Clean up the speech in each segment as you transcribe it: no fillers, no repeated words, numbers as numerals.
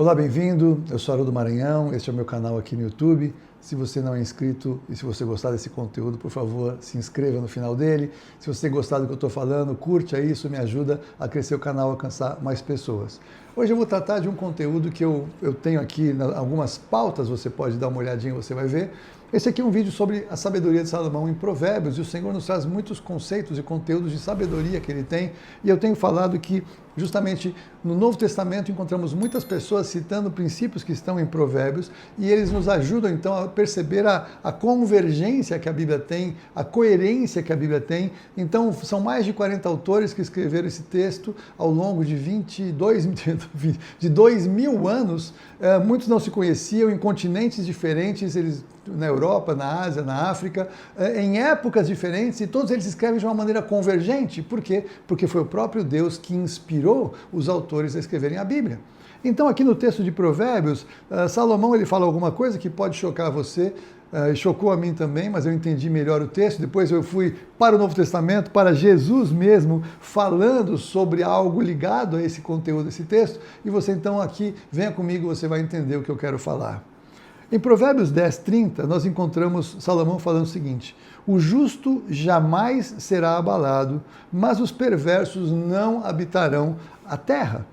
Olá, bem-vindo. Eu sou Haroldo Maranhão, este é o meu canal aqui no YouTube. Se você não é inscrito e se você gostar desse conteúdo, por favor, se inscreva no final dele. Se você gostar do que eu estou falando, curte isso, me ajuda a crescer o canal, a alcançar mais pessoas. Hoje eu vou tratar de um conteúdo que eu tenho aqui, algumas pautas, você pode dar uma olhadinha, você vai ver. Esse aqui é um vídeo sobre a sabedoria de Salomão em Provérbios, e o Senhor nos traz muitos conceitos e conteúdos de sabedoria que ele tem, e eu tenho falado que justamente no Novo Testamento encontramos muitas pessoas citando princípios que estão em Provérbios, e eles nos ajudam então a perceber a convergência que a Bíblia tem, a coerência que a Bíblia tem. Então são mais de 40 autores que escreveram esse texto ao longo de 2000 anos. Muitos não se conheciam, em continentes diferentes, eles na Europa, na Ásia, na África, em épocas diferentes, e todos eles escrevem de uma maneira convergente. Por quê? Porque foi o próprio Deus que inspirou os autores a escreverem a Bíblia. Então, aqui no texto de Provérbios, Salomão ele fala alguma coisa que pode chocar você, chocou a mim também, mas eu entendi melhor o texto. Depois eu fui para o Novo Testamento, para Jesus mesmo, falando sobre algo ligado a esse conteúdo desse texto, e você então aqui, venha comigo, você vai entender o que eu quero falar. Em Provérbios 10:30, nós encontramos Salomão falando o seguinte: o justo jamais será abalado, mas os perversos não habitarão a terra.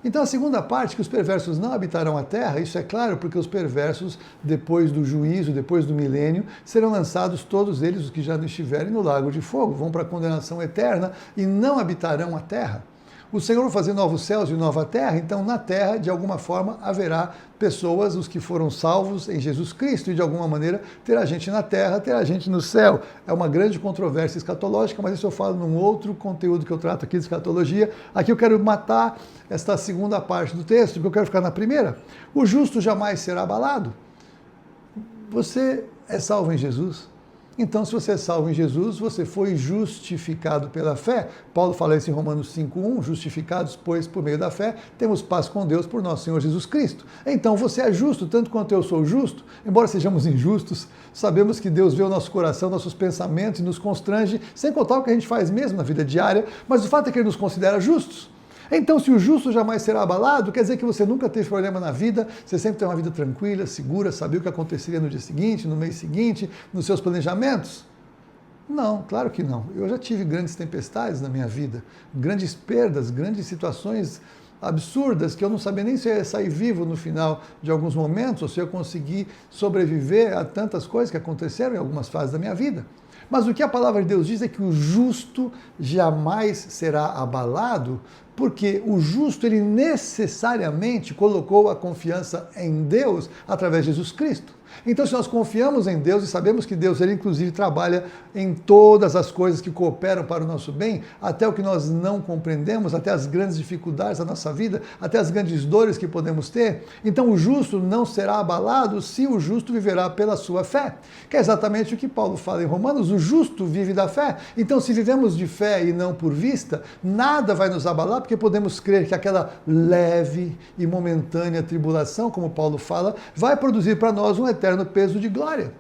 Então a segunda parte, que os perversos não habitarão a terra, isso é claro porque os perversos, depois do juízo, depois do milênio, serão lançados todos eles, os que já não estiverem, no lago de fogo, vão para a condenação eterna e não habitarão a terra. O Senhor vai fazer novos céus e nova terra, então na terra, de alguma forma, haverá pessoas, os que foram salvos em Jesus Cristo, e de alguma maneira terá gente na terra, terá gente no céu. É uma grande controvérsia escatológica, mas isso eu falo num outro conteúdo que eu trato aqui de escatologia. Aqui eu quero matar esta segunda parte do texto, porque eu quero ficar na primeira. O justo jamais será abalado. Você é salvo em Jesus? Então, se você é salvo em Jesus, você foi justificado pela fé. Paulo fala isso em Romanos 5:1, justificados, pois, por meio da fé, temos paz com Deus por nosso Senhor Jesus Cristo. Então, você é justo, tanto quanto eu sou justo. Embora sejamos injustos, sabemos que Deus vê o nosso coração, nossos pensamentos e nos constrange, sem contar o que a gente faz mesmo na vida diária, mas o fato é que Ele nos considera justos. Então, se o justo jamais será abalado, quer dizer que você nunca teve problema na vida, você sempre tem uma vida tranquila, segura, sabia o que aconteceria no dia seguinte, no mês seguinte, nos seus planejamentos? Não, claro que não. Eu já tive grandes tempestades na minha vida, grandes perdas, grandes situações absurdas, que eu não sabia nem se eu ia sair vivo no final de alguns momentos, ou se eu ia conseguir sobreviver a tantas coisas que aconteceram em algumas fases da minha vida. Mas o que a palavra de Deus diz é que o justo jamais será abalado, porque o justo, ele necessariamente colocou a confiança em Deus através de Jesus Cristo. Então, se nós confiamos em Deus e sabemos que Deus, ele inclusive trabalha em todas as coisas que cooperam para o nosso bem, até o que nós não compreendemos, até as grandes dificuldades da nossa vida, até as grandes dores que podemos ter, então o justo não será abalado se o justo viverá pela sua fé, que é exatamente o que Paulo fala em Romanos: o justo vive da fé. Então, se vivemos de fé e não por vista, nada vai nos abalar, porque podemos crer que aquela leve e momentânea tribulação, como Paulo fala, vai produzir para nós um eterno peso de glória.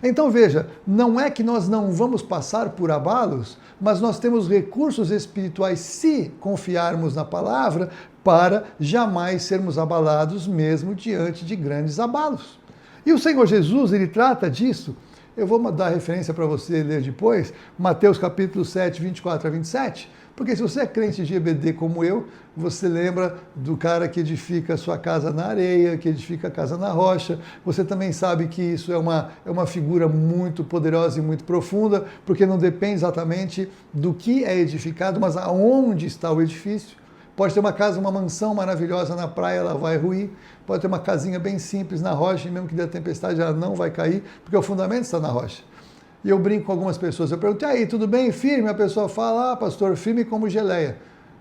Então veja, não é que nós não vamos passar por abalos, mas nós temos recursos espirituais, se confiarmos na palavra, para jamais sermos abalados mesmo diante de grandes abalos. E o Senhor Jesus, ele trata disso. Eu vou dar referência para você ler depois, Mateus capítulo 7, 24 a 27, porque se você é crente de EBD como eu, você lembra do cara que edifica a sua casa na areia, que edifica a casa na rocha. Você também sabe que isso é uma figura muito poderosa e muito profunda, porque não depende exatamente do que é edificado, mas aonde está o edifício. Pode ter uma casa, uma mansão maravilhosa na praia, ela vai ruir. Pode ter uma casinha bem simples na rocha, e mesmo que dê tempestade, ela não vai cair, porque o fundamento está na rocha. E eu brinco com algumas pessoas, eu pergunto: e aí, tudo bem, firme? A pessoa fala: ah, pastor, firme como geleia.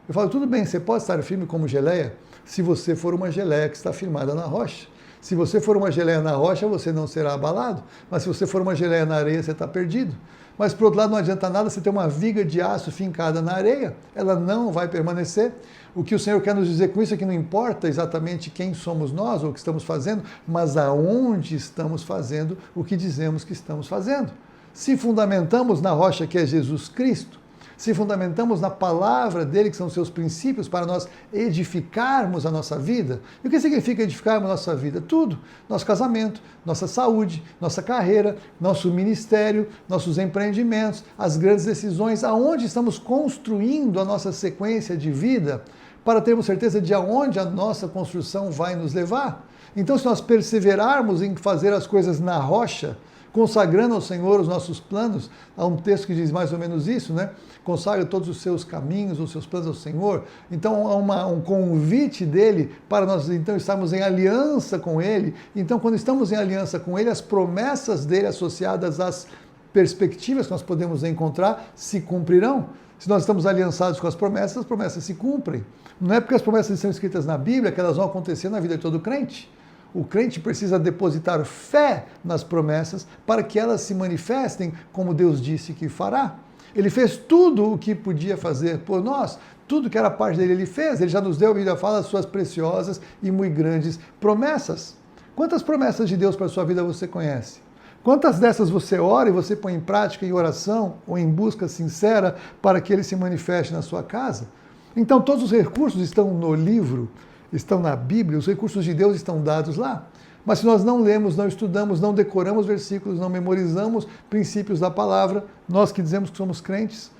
Eu falo: tudo bem, você pode estar firme como geleia se você for uma geleia que está firmada na rocha. Se você for uma geleia na rocha, você não será abalado, mas se você for uma geleia na areia, você está perdido. Mas, por outro lado, não adianta nada você ter uma viga de aço fincada na areia, ela não vai permanecer. O que o Senhor quer nos dizer com isso é que não importa exatamente quem somos nós ou o que estamos fazendo, mas aonde estamos fazendo o que dizemos que estamos fazendo. Se fundamentamos na rocha que é Jesus Cristo, se fundamentamos na palavra dele, que são os seus princípios, para nós edificarmos a nossa vida. E o que significa edificarmos a nossa vida? Tudo. Nosso casamento, nossa saúde, nossa carreira, nosso ministério, nossos empreendimentos, as grandes decisões, aonde estamos construindo a nossa sequência de vida, para termos certeza de aonde a nossa construção vai nos levar. Então, se nós perseverarmos em fazer as coisas na rocha, consagrando ao Senhor os nossos planos, há um texto que diz mais ou menos isso, né? Consagra todos os seus caminhos, os seus planos ao Senhor. Então, há um convite dele para nós, então, estarmos em aliança com ele. Então, quando estamos em aliança com ele, as promessas dele associadas às perspectivas que nós podemos encontrar se cumprirão. Se nós estamos aliançados com as promessas se cumprem. Não é porque as promessas estão escritas na Bíblia que elas vão acontecer na vida de todo crente. O crente precisa depositar fé nas promessas para que elas se manifestem como Deus disse que fará. Ele fez tudo o que podia fazer por nós, tudo que era parte dele ele fez. Ele já nos deu, a Bíblia fala, as suas preciosas e muito grandes promessas. Quantas promessas de Deus para a sua vida você conhece? Quantas dessas você ora e você põe em prática em oração ou em busca sincera para que ele se manifeste na sua casa? Então todos os recursos estão no livro, estão na Bíblia, os recursos de Deus estão dados lá. Mas se nós não lemos, não estudamos, não decoramos versículos, não memorizamos princípios da palavra, nós que dizemos que somos crentes,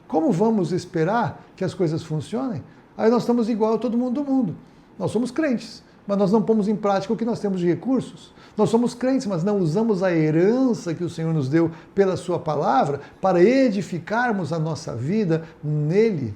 como vamos esperar que as coisas funcionem? Aí nós estamos igual a todo mundo do mundo. Nós somos crentes, mas nós não pomos em prática o que nós temos de recursos. Nós somos crentes, mas não usamos a herança que o Senhor nos deu pela sua palavra para edificarmos a nossa vida nele.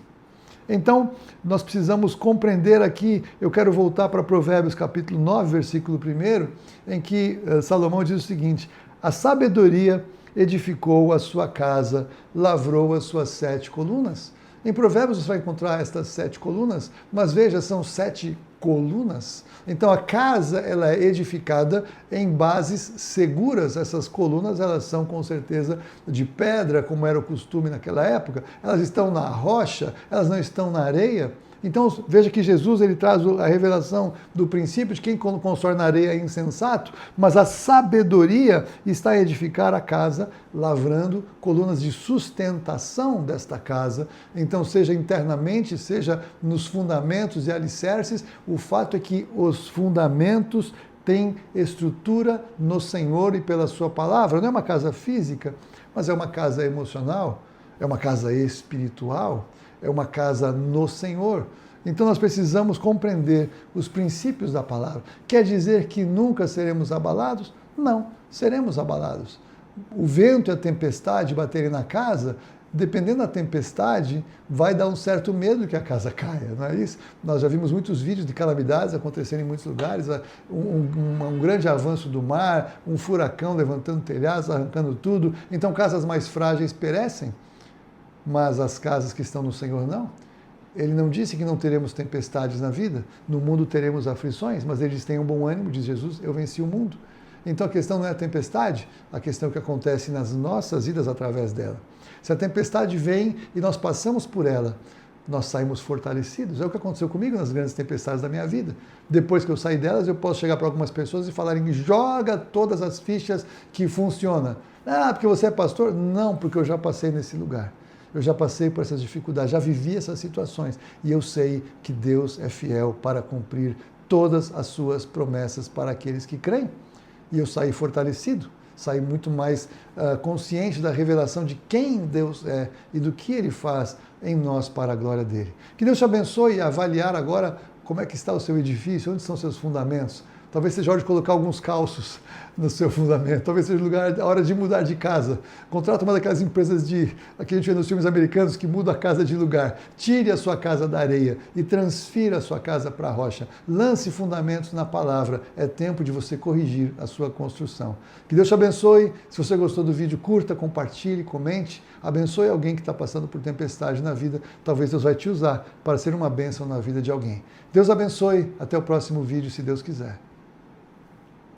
Então, nós precisamos compreender aqui, eu quero voltar para Provérbios capítulo 9, versículo 1, em que Salomão diz o seguinte: a sabedoria edificou a sua casa, lavrou as suas 7 colunas. Em Provérbios você vai encontrar estas 7 colunas, mas veja, são 7 colunas. Então a casa ela é edificada em bases seguras. Essas colunas elas são com certeza de pedra, como era o costume naquela época. Elas estão na rocha, elas não estão na areia. Então veja que Jesus ele traz a revelação do princípio de quem constrói na areia é insensato, mas a sabedoria está a edificar a casa, lavrando colunas de sustentação desta casa. Então seja internamente, seja nos fundamentos e alicerces, o fato é que os fundamentos têm estrutura no Senhor e pela sua palavra. Não é uma casa física, mas é uma casa emocional, é uma casa espiritual, é uma casa no Senhor. Então nós precisamos compreender os princípios da palavra. Quer dizer que nunca seremos abalados? Não, seremos abalados. O vento e a tempestade baterem na casa, dependendo da tempestade, vai dar um certo medo que a casa caia, não é isso? Nós já vimos muitos vídeos de calamidades acontecendo em muitos lugares, um grande avanço do mar, um furacão levantando telhados, arrancando tudo. Então casas mais frágeis perecem, mas as casas que estão no Senhor não. Ele não disse que não teremos tempestades na vida, no mundo teremos aflições, mas ele diz: tenham bom ânimo, diz Jesus, eu venci o mundo. Então a questão não é a tempestade, a questão é o que acontece nas nossas vidas através dela. Se a tempestade vem e nós passamos por ela, nós saímos fortalecidos. É o que aconteceu comigo nas grandes tempestades da minha vida. Depois que eu saí delas, eu posso chegar para algumas pessoas e falarem: joga todas as fichas que funciona. Ah, porque você é pastor? Não, porque eu já passei nesse lugar. Eu já passei por essas dificuldades, já vivi essas situações e eu sei que Deus é fiel para cumprir todas as suas promessas para aqueles que creem. E eu saí fortalecido, saí muito mais consciente da revelação de quem Deus é e do que Ele faz em nós para a glória dEle. Que Deus te abençoe a avaliar agora como é que está o seu edifício, onde estão seus fundamentos. Talvez seja hora de colocar alguns calços no seu fundamento. Talvez seja a hora de mudar de casa. Contrata uma daquelas empresas que a gente vê nos filmes americanos que muda a casa de lugar. Tire a sua casa da areia e transfira a sua casa para a rocha. Lance fundamentos na palavra. É tempo de você corrigir a sua construção. Que Deus te abençoe. Se você gostou do vídeo, curta, compartilhe, comente. Abençoe alguém que está passando por tempestade na vida. Talvez Deus vai te usar para ser uma bênção na vida de alguém. Deus abençoe. Até o próximo vídeo, se Deus quiser.